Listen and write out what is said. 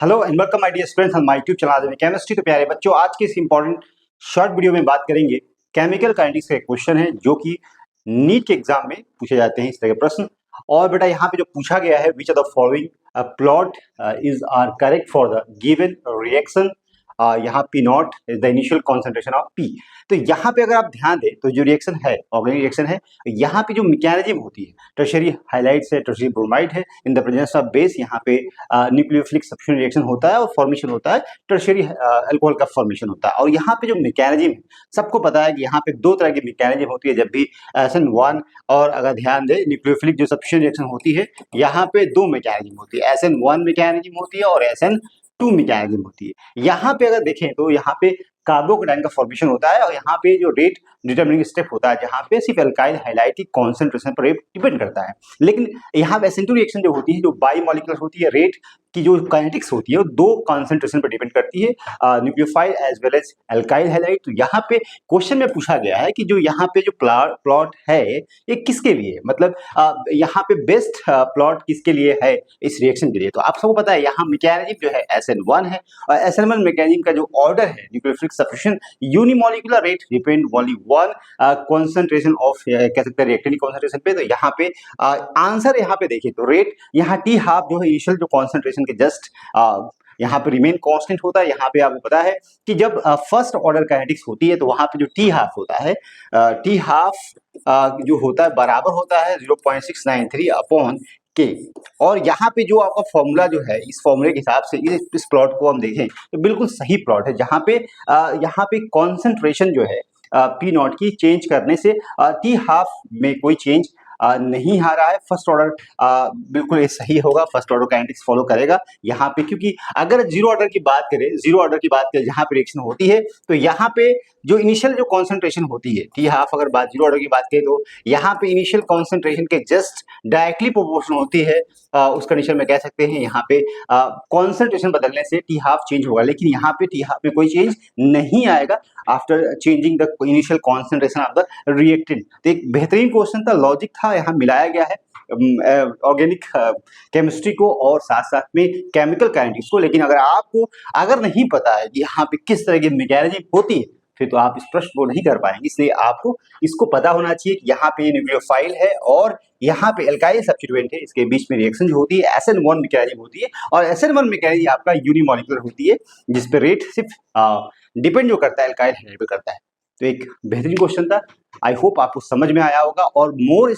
Hello and welcome my dear students on my YouTube channel chemistry. तो प्यारे बच्चों, आज के इस इंपॉर्टेंट शॉर्ट वीडियो में बात करेंगे केमिकल काइनेटिक्स का एक क्वेश्चन है जो कि नीट के एग्जाम में पूछे जाते हैं इस तरह के प्रश्न। और बेटा यहाँ पे जो पूछा गया है, which of the following plot is are correct for the given reaction. यहाँ P naught is the initial concentration of P. तो यहाँ पे अगर आप ध्यान दें तो जो रिएक्शन है, ऑर्गेनिक रिएक्शन है, यहाँ पे जो मैकेनिज्म होती है, टर्शियरी हाइलाइट्स है, टर्शियरी ब्रोमाइड है, in the presence of base यहाँ पे न्यूक्लियोफिलिक सब्स्टिट्यूशन रिएक्शन होता है और फॉर्मेशन होता है, टर्शियरी अल्कोहल का फॉर्मेशन होता है। और यहाँ पे जो मैकेनिज्म है, सबको पता है कि यहाँ पे दो तरह की मैकेनिज्म होती है जब भी SN1 और अगर ध्यान दें न्यूक्लियोफिलिक जो सब्स्टिट्यूशन रिएक्शन होती है, यहाँ पे दो मैकेनिज्म होती है, SN1 मैकेनिज्म होती है और SN2 मैकेनिज्म होती है। यहाँ पे अगर देखें तो यहाँ पे कार्बोकेटाइन का फॉर्मेशन होता है और यहाँ पे जो रेट डिटरमिनिंग स्टेप होता है जहाँ पे सिर्फ एल्काइल हाइलाइट की कॉन्सेंट्रेशन पर डिपेंड करता है। लेकिन यहाँ पे SN2 रिएक्शन जो होती है, जो बाई मॉलिक्यूलर होती है, रेट की जो काइनेटिक्स होती है वो दो कॉन्सेंट्रेशन पर डिपेंड करती है, nucleophile as well as alkyl halide. तो यहाँ पे क्वेश्चन में पूछा गया है कि जो यहाँ पे जो प्लॉट है ये किसके लिए, मतलब यहाँ पे बेस्ट प्लॉट किसके लिए है इस रिएक्शन के लिए। तो आप सबको पता है यहाँ मैकेनिज्म जो है SN1 है और SN1 मैकेनिज्म का जो ऑर्डर है nucleophilic substitution unimolecular rate depend only one concentration of, कह सकते हैं रिएक्टेंट कॉन्सेंट्रेशन पे। तो यहाँ पे आंसर यहाँ पे देखिए तो रेट यहाँ टी हाफ जो है इनिशियल जो कॉन्सेंट्रेशन के जस्ट यहाँ पे रिमेन कांस्टेंट होता है। यहाँ पे आपको पता है कि जब फर्स्ट ऑर्डर काइनेटिक्स होती है तो वहां पे जो टी हाफ होता है, टी हाफ जो होता है बराबर होता है 0.693 अपॉन के। और यहाँ पे जो आपका फॉर्मूला जो है, इस फॉर्मूले के हिसाब से इस प्लॉट को हम देखें तो बिल्कुल सही प्लॉट है, जहाँ पे कॉन्सेंट्रेशन जो है पी नॉट की चेंज करने से टी हाफ में कोई चेंज नहीं आ रहा है। फर्स्ट ऑर्डर बिल्कुल ये सही होगा, फर्स्ट ऑर्डर काइनेटिक्स फॉलो करेगा यहाँ पे। क्योंकि अगर जीरो ऑर्डर की बात करें, जहाँ पे रिएक्शन होती है तो यहाँ पे जो इनिशियल जो कॉन्सेंट्रेशन होती है टी हाफ, अगर बात जीरो ऑर्डर की बात करें तो यहाँ पे इनिशियल कॉन्सेंट्रेशन के जस्ट डायरेक्टली प्रोपोर्शनल होती है उस कंडीशन में कह सकते हैं यहाँ पे कॉन्सेंट्रेशन बदलने से टी हाफ चेंज होगा। लेकिन यहाँ पे टी हाफ में कोई चेंज नहीं आएगा after changing the initial concentration of the reactant. तो एक बेहतरीन क्वेश्चन था, लॉजिक था, यहाँ मिलाया गया है ऑर्गेनिक केमिस्ट्री को और साथ साथ में केमिकल काइनेटिक्स को। लेकिन अगर नहीं पता है कि यहाँ पे किस तरह की मैकेनिज्म होती है फिर तो आप इस प्रश्न को नहीं कर पाएंगे। इसलिए आपको इसको पता होना चाहिए कि यहाँ पे न्यूक्लियोफाइल है और यहाँ पे एल्काइल सब्स्टिट्यूएंट है, इसके बीच में रिएक्शन जो होती है SN1 मैकेनिज्म होती है और SN1 मैकेनिज्म आपका यूनिमॉलिक्यूलर होती है जिसपे रेट सिर्फ डिपेंड जो करता है एल्काइल हाइलाइट पे करता है। तो एक बेहतरीन क्वेश्चन था, आई होप आपको समझ में आया होगा। और मोर